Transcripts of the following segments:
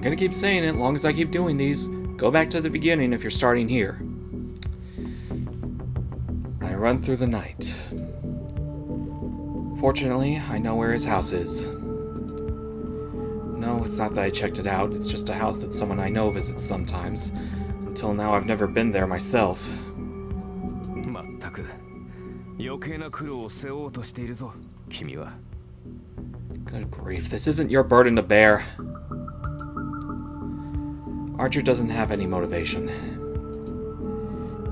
gonna keep saying it, long as I keep doing these. Go back to the beginning if you're starting here. I run through the night. Fortunately, I know where his house is. No, it's not that I checked it out, it's just a house that someone I know visits sometimes. Until now, I've never been there myself. Good grief, this isn't your burden to bear. Archer doesn't have any motivation.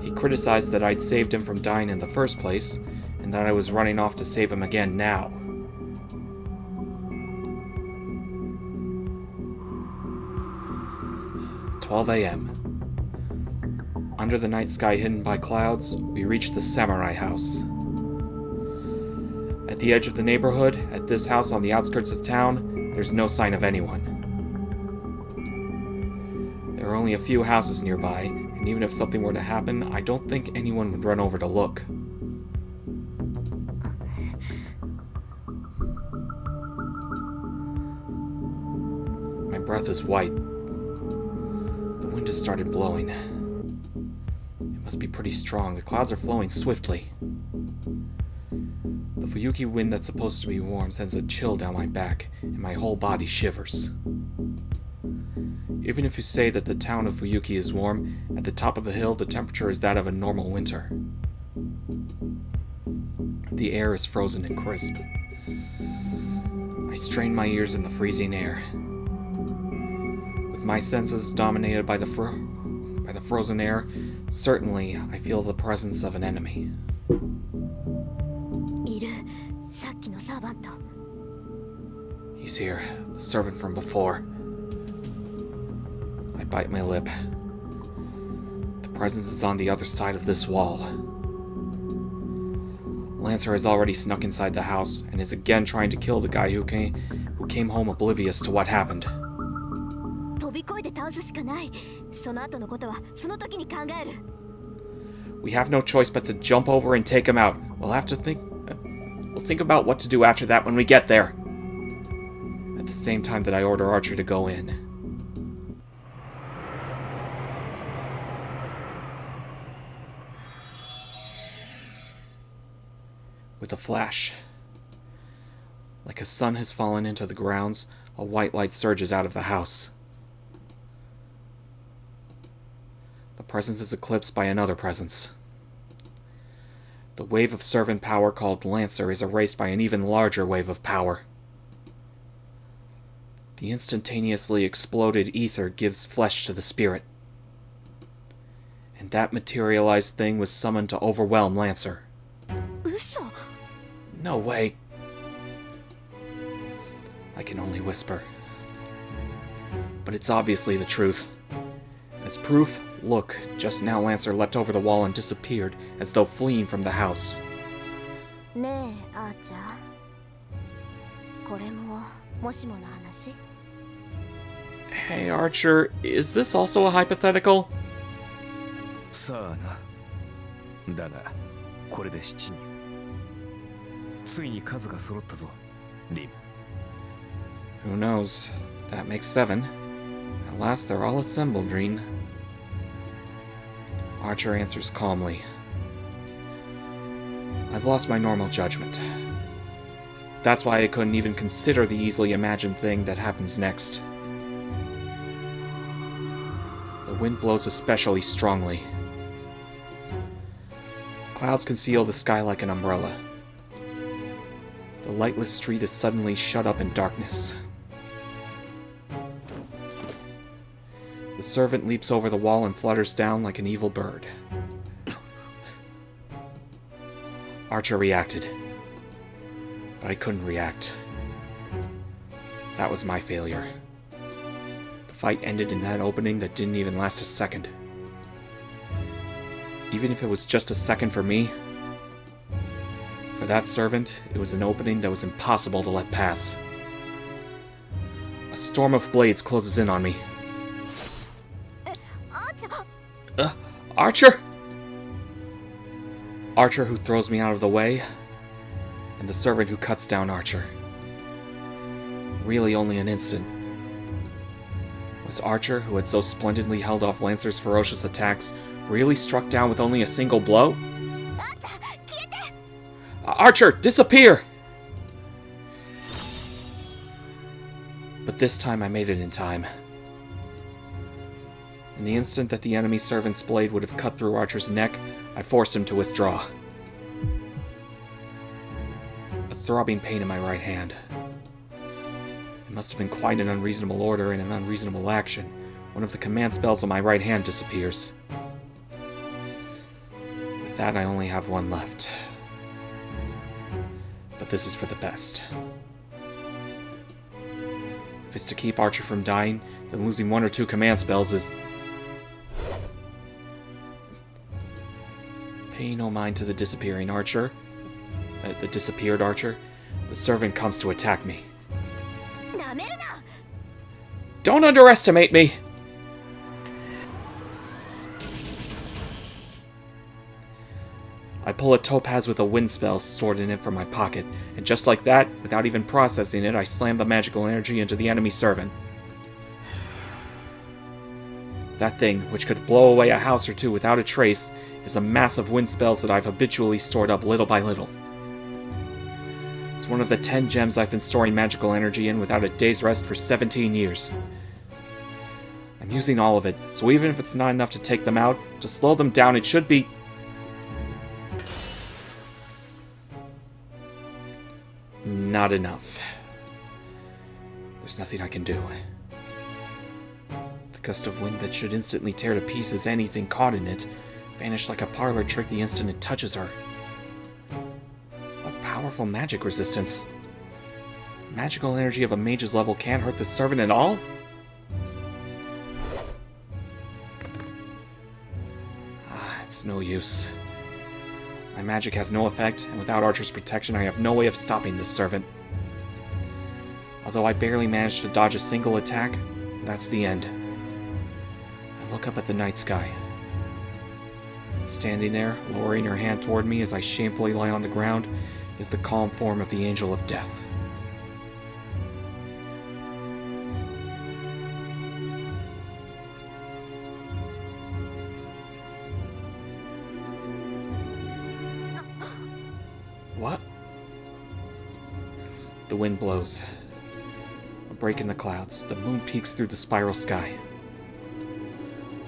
He criticized that I'd saved him from dying in the first place, and that I was running off to save him again now. "12 a.m. Under the night sky hidden by clouds, we reach the samurai house. At the edge of the neighborhood, at this house on the outskirts of town, there's no sign of anyone. There are only a few houses nearby, and even if something were to happen, I don't think anyone would run over to look. My breath is white. The wind has started blowing. It must be pretty strong. The clouds are flowing swiftly. The Fuyuki wind that's supposed to be warm sends a chill down my back, and my whole body shivers. Even if you say that the town of Fuyuki is warm, at the top of the hill the temperature is that of a normal winter. The air is frozen and crisp. I strain my ears in the freezing air. With my senses dominated by the frozen air, certainly I feel the presence of an enemy. He's here, the servant from before. I bite my lip. The presence is on the other side of this wall. Lancer has already snuck inside the house and is again trying to kill the guy who came home oblivious to what happened. We have no choice but to jump over and take him out. We'll think about what to do after that when we get there. At the same time that I order Archer to go in. With a flash, like a sun has fallen into the grounds, a white light surges out of the house. The presence is eclipsed by another presence. The wave of servant power called Lancer is erased by an even larger wave of power. The instantaneously exploded ether gives flesh to the spirit. And that materialized thing was summoned to overwhelm Lancer. No way. I can only whisper. But it's obviously the truth. As proof, look, just now Lancer leapt over the wall and disappeared, as though fleeing from the house. Hey, Archer, is this also a hypothetical? Who knows? That makes 7. At last they're all assembled, Rin. Archer answers calmly. I've lost my normal judgment. That's why I couldn't even consider the easily imagined thing that happens next. The wind blows especially strongly. Clouds conceal the sky like an umbrella. The lightless street is suddenly shut up in darkness. The servant leaps over the wall and flutters down like an evil bird. Archer reacted. But I couldn't react. That was my failure. The fight ended in that opening that didn't even last a second. Even if it was just a second for me, for that servant, it was an opening that was impossible to let pass. A storm of blades closes in on me. Archer! Archer who throws me out of the way, and the servant who cuts down Archer. Really only an instant. Was Archer, who had so splendidly held off Lancer's ferocious attacks, really struck down with only a single blow? Archer, disappear! But this time I made it in time. In the instant that the enemy servant's blade would have cut through Archer's neck, I forced him to withdraw. A throbbing pain in my right hand. It must have been quite an unreasonable order and an unreasonable action. One of the command spells on my right hand disappears. With that, I only have one left. But this is for the best. If it's to keep Archer from dying, then losing one or two command spells is... Pay no mind to the disappearing Archer. The disappeared Archer. The servant comes to attack me. Don't underestimate me! I pull a topaz with a wind spell stored in it from my pocket, and just like that, without even processing it, I slam the magical energy into the enemy servant. That thing, which could blow away a house or two without a trace, is a mass of wind spells that I've habitually stored up little by little. It's one of the 10 gems I've been storing magical energy in without a day's rest for 17 years. I'm using all of it, so even if it's not enough to take them out, to slow them down it should be... Not enough. There's nothing I can do. The gust of wind that should instantly tear to pieces anything caught in it vanished like a parlor trick the instant it touches her. What powerful magic resistance. Magical energy of a mage's level can't hurt the servant at all? It's no use. My magic has no effect, and without Archer's protection I have no way of stopping this servant. Although I barely managed to dodge a single attack, that's the end. I look up at the night sky. Standing there, lowering her hand toward me as I shamefully lie on the ground, is the calm form of the Angel of Death. What? The wind blows. A break in the clouds. The moon peeks through the spiral sky.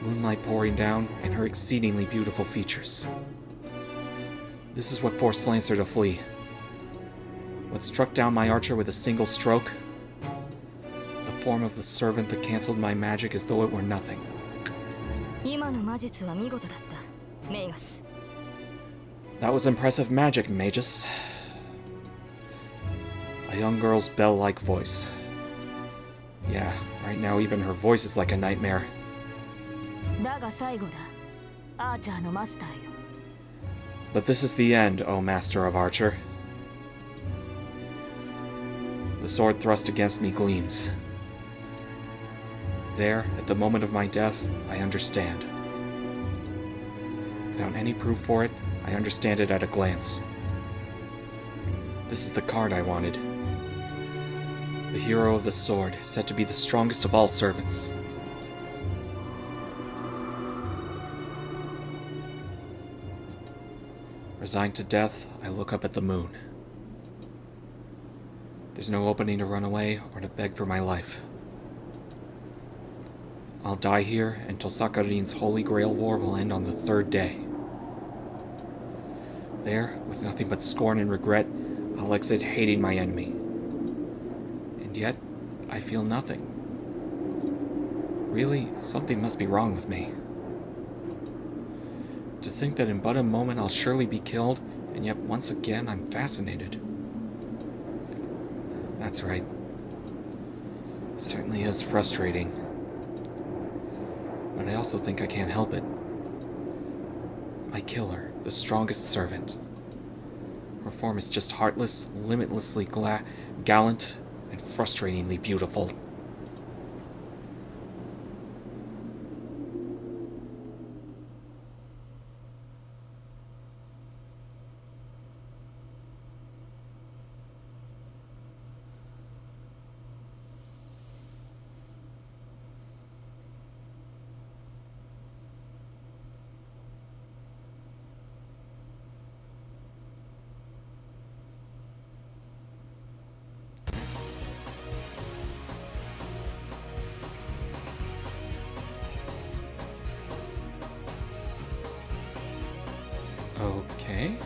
Moonlight pouring down, and her exceedingly beautiful features. This is what forced Lancer to flee. What struck down my Archer with a single stroke? The form of the servant that cancelled my magic as though it were nothing. That was impressive magic, Magus. A young girl's bell-like voice. Yeah, right now even her voice is like a nightmare. But this is the end, O Master of Archer. The sword thrust against me gleams. There, at the moment of my death, I understand. Without any proof for it, I understand it at a glance. This is the card I wanted. The hero of the sword, said to be the strongest of all servants. Resigned to death, I look up at the moon. There's no opening to run away or to beg for my life. I'll die here until Sakarin's Holy Grail War will end on the 3rd day. There, with nothing but scorn and regret, I'll exit hating my enemy. And yet, I feel nothing. Really, something must be wrong with me. To think that in but a moment I'll surely be killed, and yet once again I'm fascinated. That's right. It certainly is frustrating. But I also think I can't help it. My killer, the strongest servant. Her form is just heartless, limitlessly gallant, and frustratingly beautiful. Okay.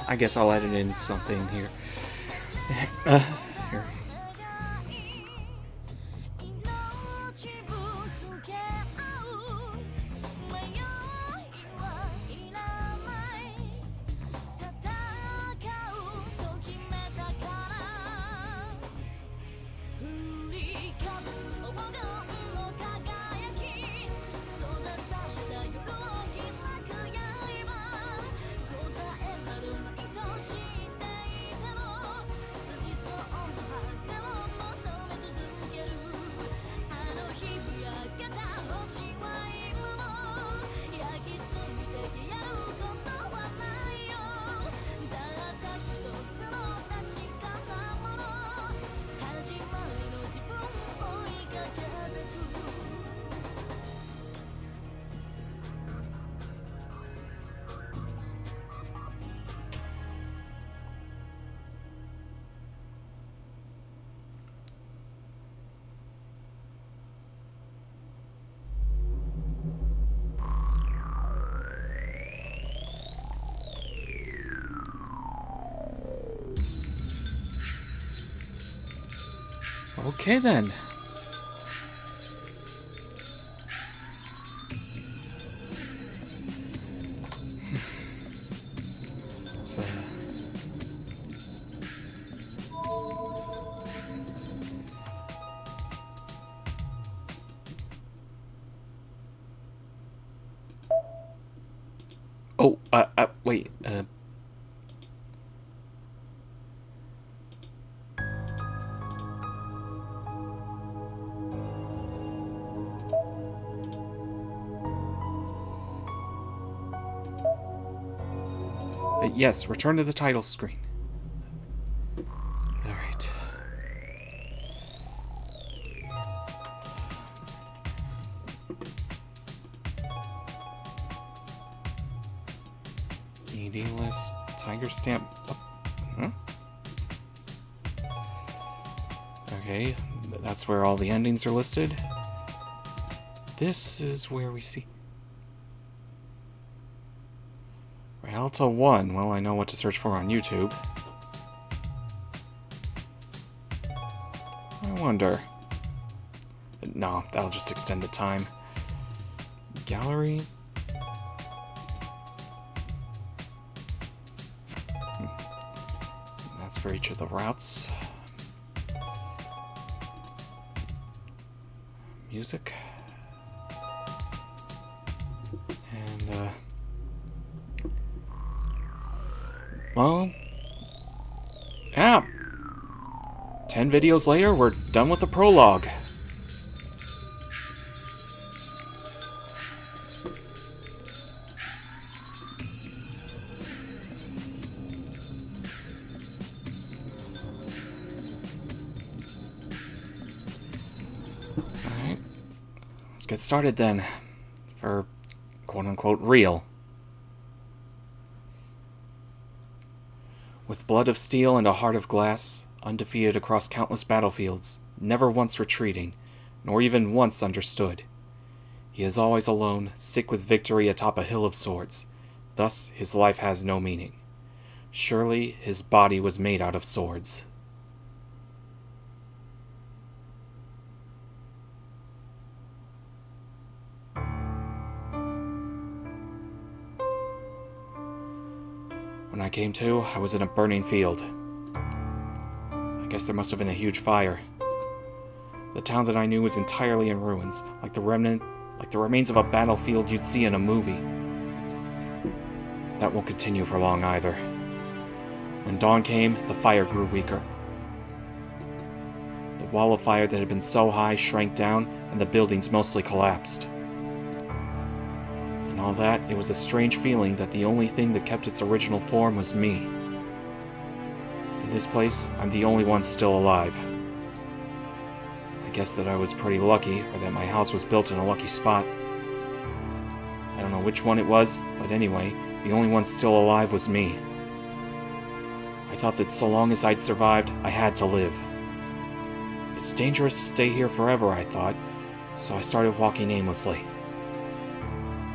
I guess I'll edit in something here. Here. Okay then. So, oh, wait, yes, return to the title screen. Alright. Meeting list, tiger stamp. Huh? Okay, that's where all the endings are listed. This is where we see Rialto 1. Well, I know what to search for on YouTube. I wonder. No, that'll just extend the time. Gallery. That's for each of the routes. Music. And, well, yeah. 10 videos later, we're done with the prologue. Alright. Let's get started then. For quote-unquote real. With blood of steel and a heart of glass, undefeated across countless battlefields, never once retreating, nor even once understood. He is always alone, sick with victory atop a hill of swords. Thus his life has no meaning. Surely his body was made out of swords. When I came to, I was in a burning field. I guess there must have been a huge fire. The town that I knew was entirely in ruins, like the remains of a battlefield you'd see in a movie. That won't continue for long either. When dawn came, the fire grew weaker. The wall of fire that had been so high shrank down, and the buildings mostly collapsed. And all that, it was a strange feeling that the only thing that kept its original form was me. In this place, I'm the only one still alive. I guess that I was pretty lucky, or that my house was built in a lucky spot. which one it was, but anyway, the only one still alive was me. I thought that so long as I'd survived, I had to live. It's dangerous to stay here forever, I thought, so I started walking aimlessly.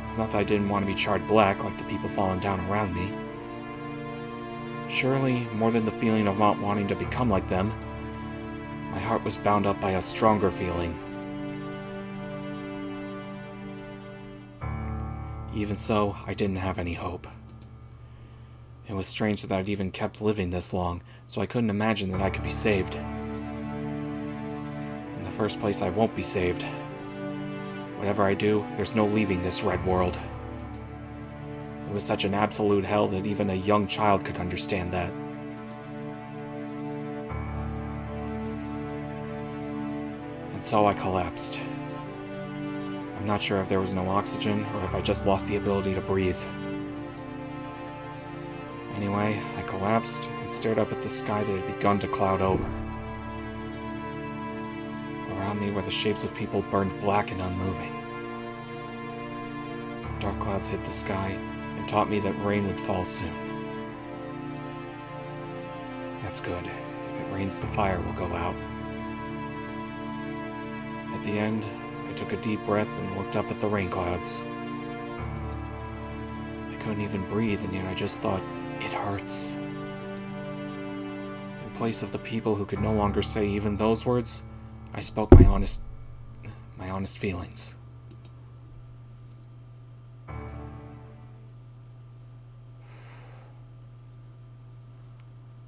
It's not that I didn't want to be charred black like the people falling down around me. Surely, more than the feeling of not wanting to become like them, my heart was bound up by a stronger feeling. Even so, I didn't have any hope. It was strange that I'd even kept living this long, so I couldn't imagine that I could be saved. In the first place, I won't be saved. Whatever I do, there's no leaving this red world. It was such an absolute hell that even a young child could understand that. And so I collapsed. I'm not sure if there was no oxygen or if I just lost the ability to breathe. Anyway, I collapsed and stared up at the sky that had begun to cloud over. Around me were the shapes of people burned black and unmoving. Dark clouds hid the sky and taught me that rain would fall soon. That's good. If it rains, the fire will go out. At the end, I took a deep breath and looked up at the rain clouds. I couldn't even breathe, and yet I just thought, it hurts. In place of the people who could no longer say even those words, I spoke my honest feelings.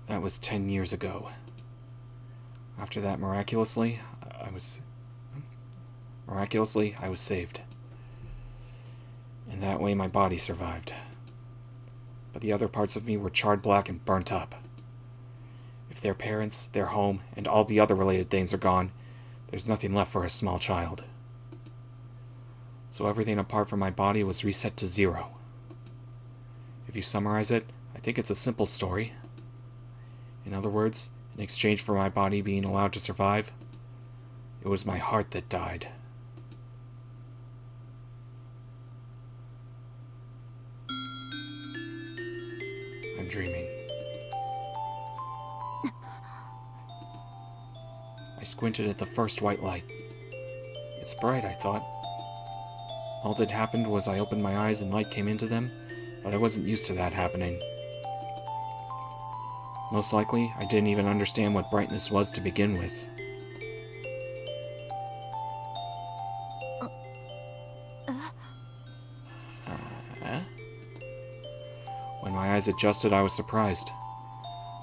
That was 10 years ago. After that, miraculously, I was saved. In that way, my body survived. But the other parts of me were charred black and burnt up. If their parents, their home, and all the other related things are gone, there's nothing left for a small child. So everything apart from my body was reset to 0. If you summarize it, I think it's a simple story. In other words, in exchange for my body being allowed to survive, it was my heart that died. I'm dreaming. I squinted at the first white light. It's bright, I thought. All that happened was I opened my eyes and light came into them, but I wasn't used to that happening. Most likely, I didn't even understand what brightness was to begin with. When my eyes adjusted, I was surprised.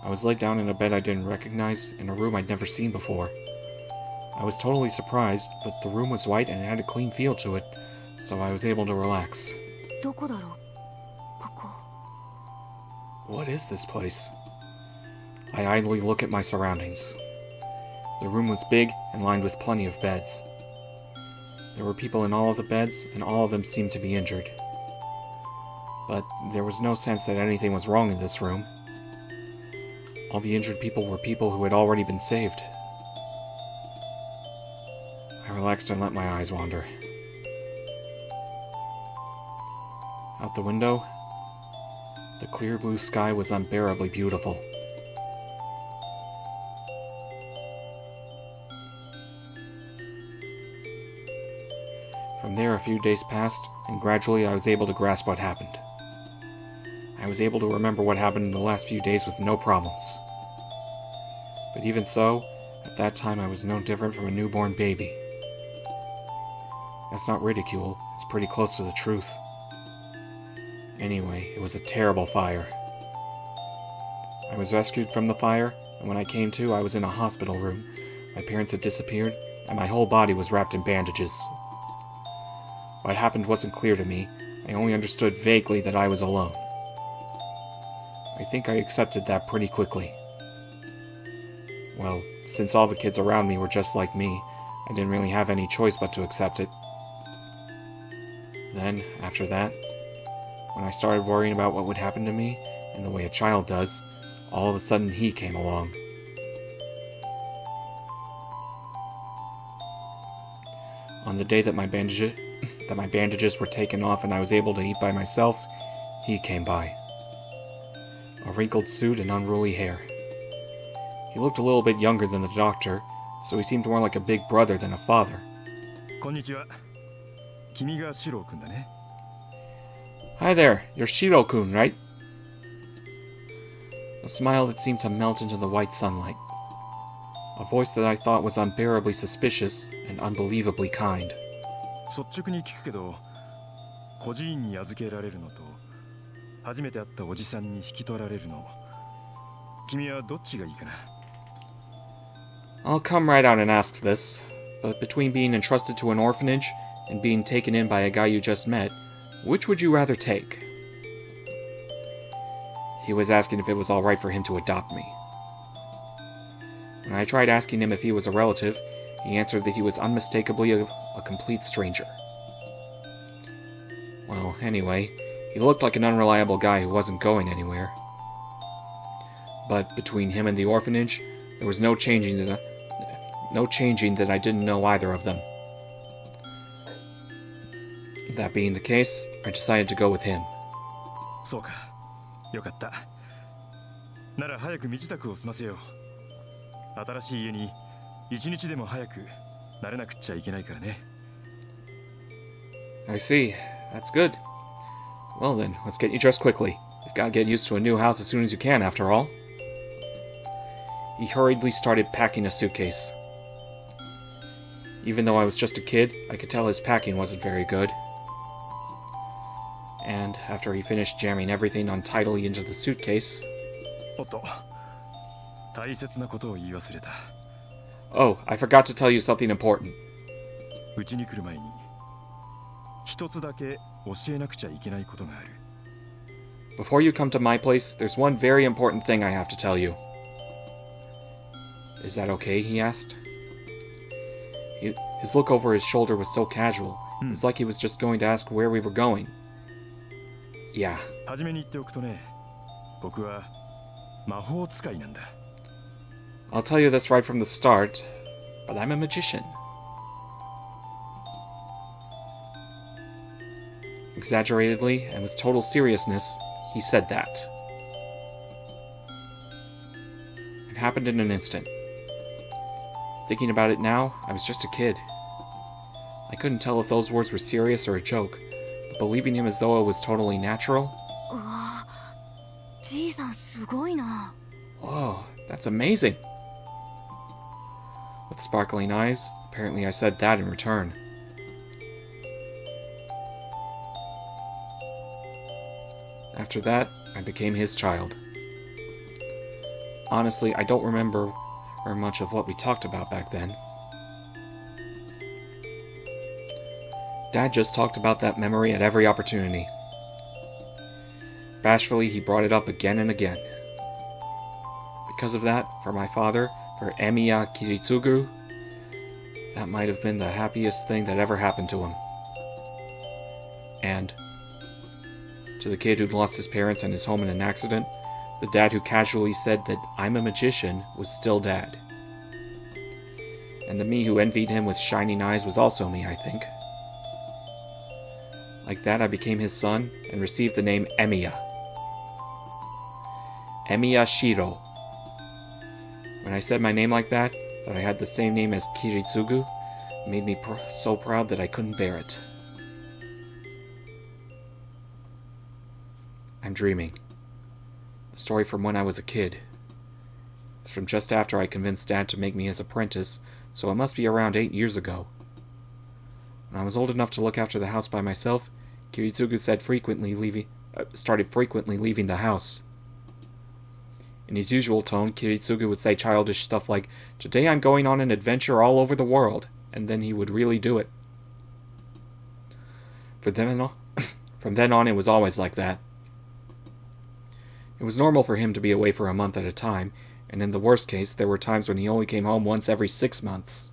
I was laid down in a bed I didn't recognize, in a room I'd never seen before. I was totally surprised, but the room was white and it had a clean feel to it, so I was able to relax. What is this place? I idly look at my surroundings. The room was big and lined with plenty of beds. There were people in all of the beds, and all of them seemed to be injured. But there was no sense that anything was wrong in this room. All the injured people were people who had already been saved. I relaxed and let my eyes wander. Out the window, the clear blue sky was unbearably beautiful. From there, a few days passed, and gradually I was able to grasp what happened. I was able to remember what happened in the last few days with no problems. But even so, at that time I was no different from a newborn baby. That's not ridicule, it's pretty close to the truth. Anyway, it was a terrible fire. I was rescued from the fire, and when I came to, I was in a hospital room. My parents had disappeared, and my whole body was wrapped in bandages. What happened wasn't clear to me. I only understood vaguely that I was alone. I think I accepted that pretty quickly. Well, since all the kids around me were just like me, I didn't really have any choice but to accept it. Then, after that, when I started worrying about what would happen to me, in the way a child does, all of a sudden he came along. On the day that my that my bandages were taken off and I was able to eat by myself, he came by. A wrinkled suit and unruly hair. He looked a little bit younger than the doctor, so he seemed more like a big brother than a father. こんにちは。君がシロ君だね。Hi there, you're Shiro-kun, right? A smile that seemed to melt into the white sunlight. A voice that I thought was unbearably suspicious and unbelievably kind. 率直に聞くけど、孤児院に預けられるのと、初めて会ったおじさんに引き取られるの、君はどっちがいいかな？ I'll come right out and ask this, but between being entrusted to an orphanage and being taken in by a guy you just met, which would you rather take? He was asking if it was alright for him to adopt me. When I tried asking him if he was a relative, he answered that he was unmistakably a complete stranger. Well, anyway, he looked like an unreliable guy who wasn't going anywhere. But between him and the orphanage, there was no changing that I didn't know either of them. That being the case, I decided to go with him. そうか。よかった。なら早く身支度を済ませよう。新しい家に一日でも早く慣れなくっちゃいけないからね。I see. That's good. Well then, let's get you dressed quickly. You've got to get used to a new house as soon as you can, after all. He hurriedly started packing a suitcase. Even though I was just a kid, I could tell his packing wasn't very good. And after he finished jamming everything untidily into the suitcase... おっと、大切なことを言い忘れた。Oh, I forgot to tell you something important. うちに来る前に、一つだけ教えなくちゃいけないことがある。Before you come to my place, there's one very important thing I have to tell you. Is that okay? He asked. His look over his shoulder was so casual. It was like he was just going to ask where we were going. Yeah. はじめに言っておくとね、僕は魔法使いなんだ。I'll tell you this right from the start, but I'm a magician. Exaggeratedly and with total seriousness, he said that. It happened in an instant. Thinking about it now, I was just a kid. I couldn't tell if those words were serious or a joke, but believing him as though it was totally natural... Whoa, that's amazing! With sparkling eyes, apparently I said that in return. After that, I became his child. Honestly, I don't remember very much of what we talked about back then. Dad just talked about that memory at every opportunity. Bashfully, he brought it up again and again. Because of that, for my father, for Emiya Kiritsugu, that might have been the happiest thing that ever happened to him. And to the kid who'd lost his parents and his home in an accident, the dad who casually said that I'm a magician was still Dad. And the me who envied him with shining eyes was also me, I think. Like that, I became his son and received the name Emiya. Emiya Shiro. When I said my name like that I had the same name as Kiritsugu, it made me so proud that I couldn't bear it. I'm dreaming. A story from when I was a kid. It's from just after I convinced Dad to make me his apprentice, so it must be around 8 years ago. When I was old enough to look after the house by myself, Kiritsugu started frequently leaving the house. In his usual tone, Kiritsugu would say childish stuff like, "Today I'm going on an adventure all over the world," and then he would really do it. From then on, it was always like that. It was normal for him to be away for a month at a time, and in the worst case, there were times when he only came home once every 6 months.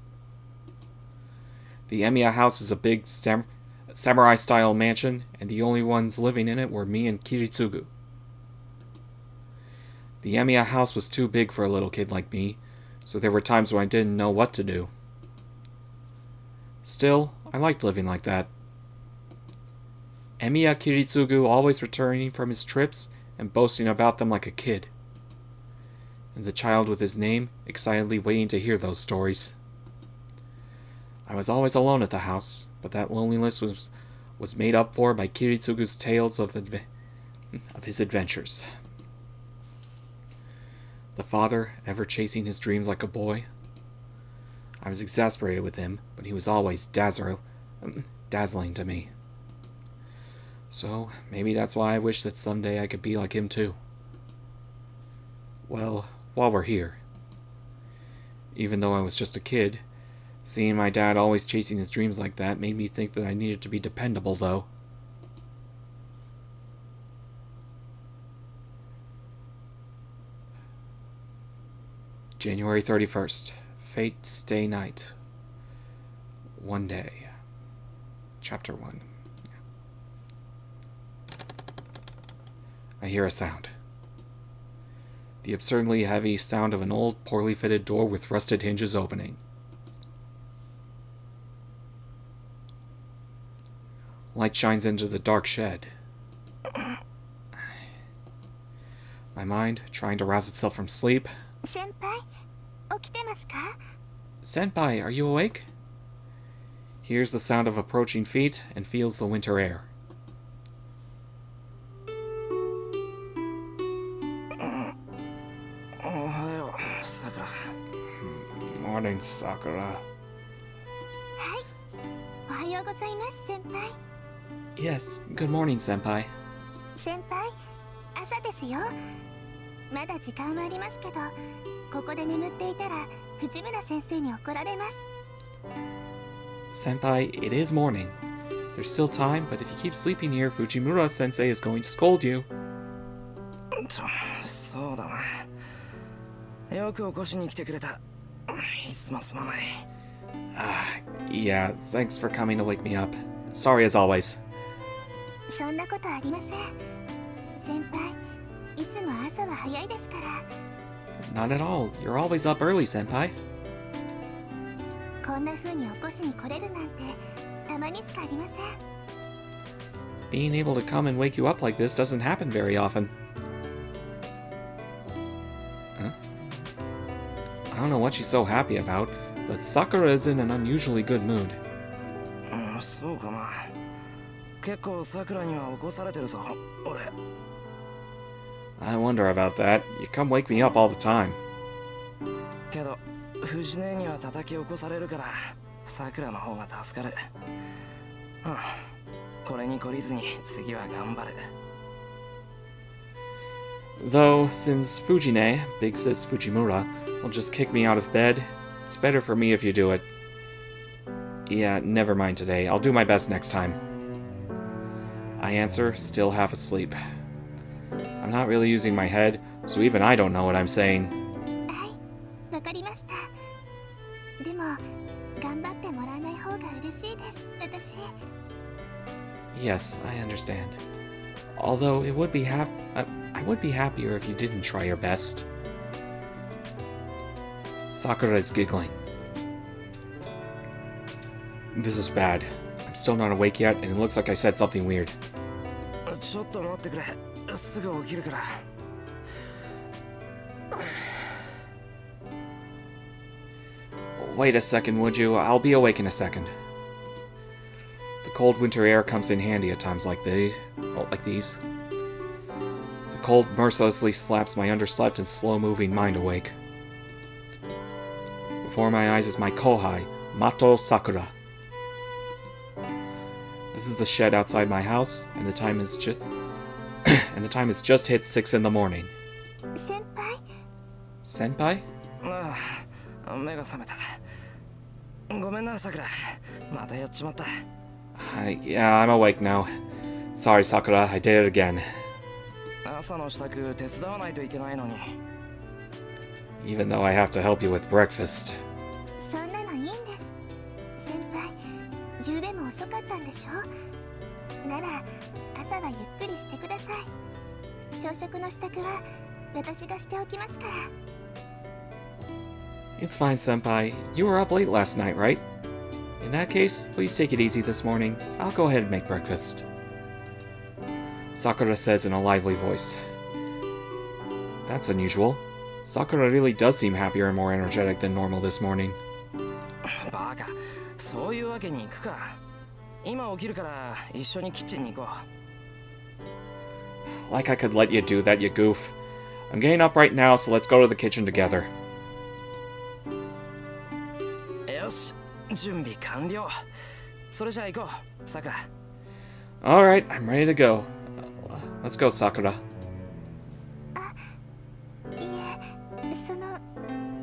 The Emiya house is a big samurai-style mansion, and the only ones living in it were me and Kiritsugu. The Emiya house was too big for a little kid like me, so there were times when I didn't know what to do. Still, I liked living like that. Emiya Kiritsugu always returning from his trips and boasting about them like a kid. And the child with his name excitedly waiting to hear those stories. I was always alone at the house, but that loneliness was made up for by Kiritsugu's tales of his adventures. The father, ever chasing his dreams like a boy. I was exasperated with him, but he was always dazzling to me. So, maybe that's why I wish that someday I could be like him too. Well, while we're here. Even though I was just a kid, seeing my dad always chasing his dreams like that made me think that I needed to be dependable, though. January 31st. Fate Stay Night. One day. Chapter 1. I hear a sound. The absurdly heavy sound of an old, poorly fitted door with rusted hinges opening. Light shines into the dark shed. My mind, trying to rouse itself from sleep. Senpai, 起きてますか? Senpai, are you awake? Hears the sound of approaching feet and feels the winter air. Morning, Sakura. はい。おはようございます、先輩。 Yes, good morning, Senpai. 先輩、朝ですよ。まだ時間はありますけど、ここで眠っていたら藤村先生に怒られます。 Senpai, it is morning. There's still time, but if you keep sleeping here, Fujimura-sensei is going to scold you. そうだな。よく起こしに来てくれた。いつもすまない。Yeah, thanks for coming to wake me up. Sorry as always. そんなことありません。先輩、いつも朝は早いですから。 Not at all. You're always up early, Senpai. こんな風に起こしに来れるなんてたまにしかありません。 Being able to come and wake you up like this doesn't happen very often. Huh? I don't know what she's so happy about, but Sakura is in an unusually good mood. そうかな。結構桜には起こされてるぞ、俺。 I wonder about that. You come wake me up all the time. けど、藤姉には叩き起こされるから、桜の方が助かる。これに懲りずに次は頑張る。 Though, since Fujine, Big Sis Fujimura, will just kick me out of bed, it's better for me if you do it. Yeah, never mind today. I'll do my best next time. I answer, still half asleep. I'm not really using my head, so even I don't know what I'm saying. はい、わかりました。でも、頑張ってもらわない方が嬉しいです、私。 Yes, I understand. Although I would be happier if you didn't try your best. Sakura is giggling. This is bad. I'm still not awake yet, and it looks like I said something weird. ちょっと待ってくれ。すぐ起きるから。 Wait a second, would you? I'll be awake in a second. The cold winter air comes in handy at times like these. The cold mercilessly slaps my underslept and slow-moving mind awake. Before my eyes is my kohai, Mato Sakura. This is the shed outside my house, and the time is just hit 6 in the morning. 先輩、 Senpai? 目が覚めた。ごめんな、桜。またやっちまった。Yeah, I'm awake now. Sorry, Sakura, I did it again. 朝の支度手伝わないといけないのに。 Even though I have to help you with breakfast. そんなのいいんです。先輩、夕べも遅かったんでしょ。なら、朝はゆっくりしてください。朝食の支度は私がしておきますから。 It's fine, Senpai. You were up late last night, right? In that case, please take it easy this morning. I'll go ahead and make breakfast. Sakura says in a lively voice. That's unusual. Sakura really does seem happier and more energetic than normal this morning. バカ、そういうわけにいくか。今起きるから一緒にキッチンに行こ Like I could let you do that, you goof. I'm getting up right now, so let's go to the kitchen together. う。よし、準備完了。それじゃあ行こう、さくら。Alright, I'm ready to go. Let's go, Sakura. いえ、その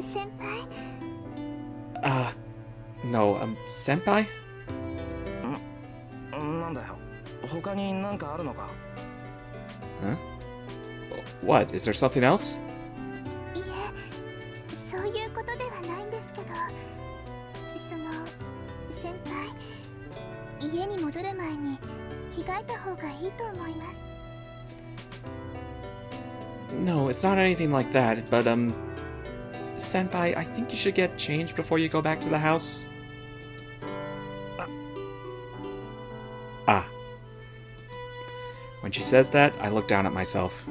先輩 No, senpai? なんだよ。他に何かあるのか Huh? What? Is there something else? いえ、そういうことではないんですけど、その先輩、家に戻る前に着替えた方がいいと思います。 No, it's not anything like that, but, Senpai, I think you should get changed before you go back to the house. Ah. When she says that, I look down at myself.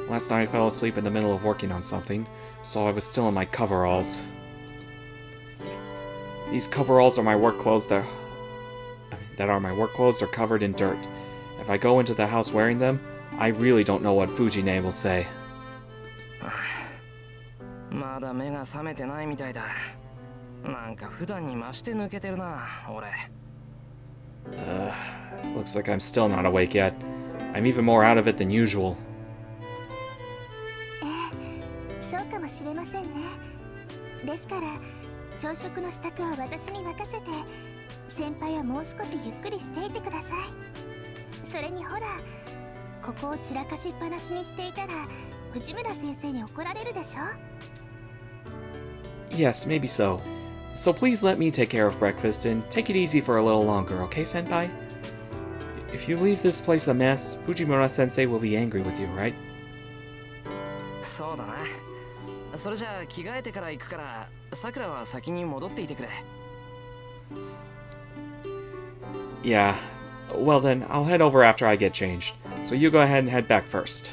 Last night I fell asleep in the middle of working on something, so I was still in my coveralls. These coveralls are my work clothes that are my work clothes are covered in dirt. If I go into the house wearing them, I really don't know what Fujine will say. まだ目が覚めてないみたいだ。なんか普段に増して抜けてるな、俺。Looks like I'm still not awake yet. I'm even more out of it than usual. そうかもしれませんね。ですから朝食の支度は私に任せて、先輩はもう少しゆっくりしていてください。それにほら、ここを散らかしっぱなしにしていたら藤村先生に怒られるでしょ。 Yes, maybe so. So please let me take care of breakfast and take it easy for a little longer, okay, Senpai? If you leave this place a mess, Fujimura-sensei will be angry with you, right? そうだな。それじゃあ着替えてから行くから、さくらは先に戻っていてくれ。Yeah. Well then, I'll head over after I get changed. So you go ahead and head back first.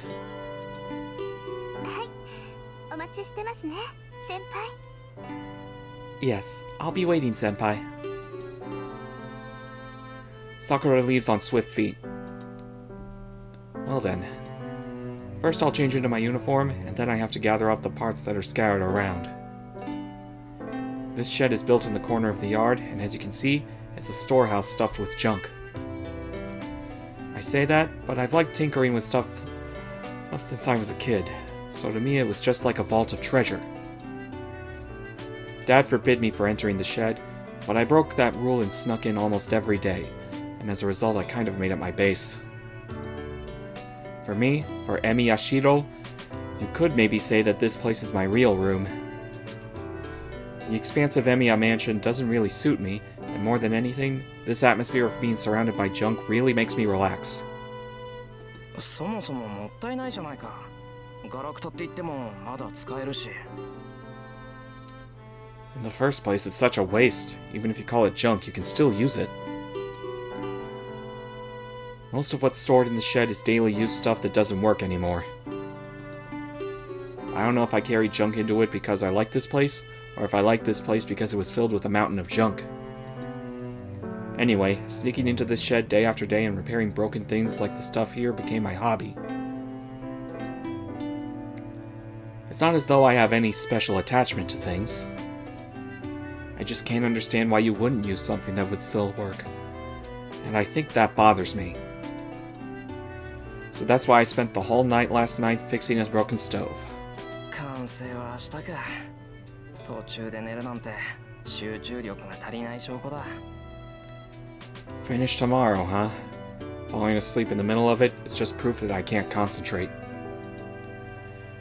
はい、お待ちしてますね、先輩。 Yes, I'll be waiting, Senpai. Sakura leaves on swift feet. Well then. First I'll change into my uniform, and then I have to gather up the parts that are scattered around. This shed is built in the corner of the yard, and as you can see, it's a storehouse stuffed with junk. I say that, but I've liked tinkering with stuff since I was a kid, so to me it was just like a vault of treasure. Dad forbid me for entering the shed, but I broke that rule and snuck in almost every day, and as a result I kind of made it my base. For me, for Emi Yashiro, you could maybe say that this place is my real room. The expansive Emiya mansion doesn't really suit me, and more than anything, this atmosphere of being surrounded by junk really makes me relax. そもそももったいないじゃないか。ガラクタって言ってもまだ使えるし。In the first place, it's such a waste. Even if you call it junk, you can still use it. Most of what's stored in the shed is daily use stuff that doesn't work anymore. I don't know if I carry junk into it because I like this place, or if I like this place because it was filled with a mountain of junk. Anyway, sneaking into this shed day after day and repairing broken things like the stuff here became my hobby. It's not as though I have any special attachment to things. I just can't understand why you wouldn't use something that would still work. And I think that bothers me. So that's why I spent the whole night last night fixing his broken stove. 完成は明日か。途中で寝るなんて集中力が足りない証拠だ。Finish tomorrow, huh? Falling asleep in the middle of it is just proof that I can't concentrate.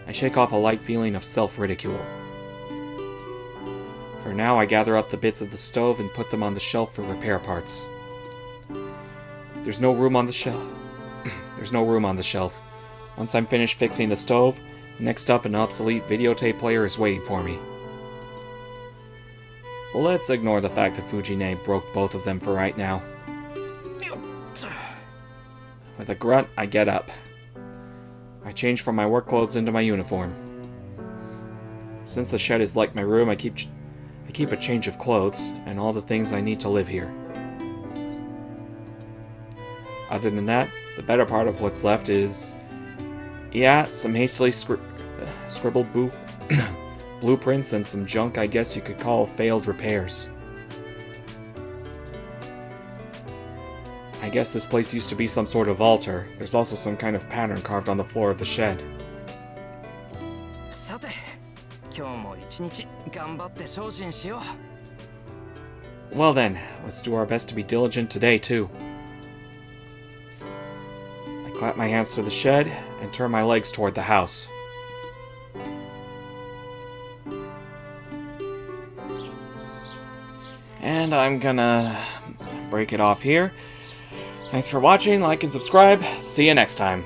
I shake off a light feeling of self-ridicule. For now, I gather up the bits of the stove and put them on the shelf for repair parts. There's no room on the shelf. There's no room on the shelf. Once I'm finished fixing the stove, next up an obsolete videotape player is waiting for me. Let's ignore the fact that Fujine broke both of them for right now. With a grunt, I get up. I change from my work clothes into my uniform. Since the shed is like my room, I keep a change of clothes and all the things I need to live here. Other than that, the better part of what's left is, yeah, some hastily scribbled blueprints and some junk I guess you could call failed repairs. I guess this place used to be some sort of altar. There's also some kind of pattern carved on the floor of the shed. さて、今日も一日頑張って精進しよう。 Well then, let's do our best to be diligent today too. I clap my hands to the shed and turn my legs toward the house. And I'm gonna break it off here. Thanks for watching, like and subscribe. See you next time.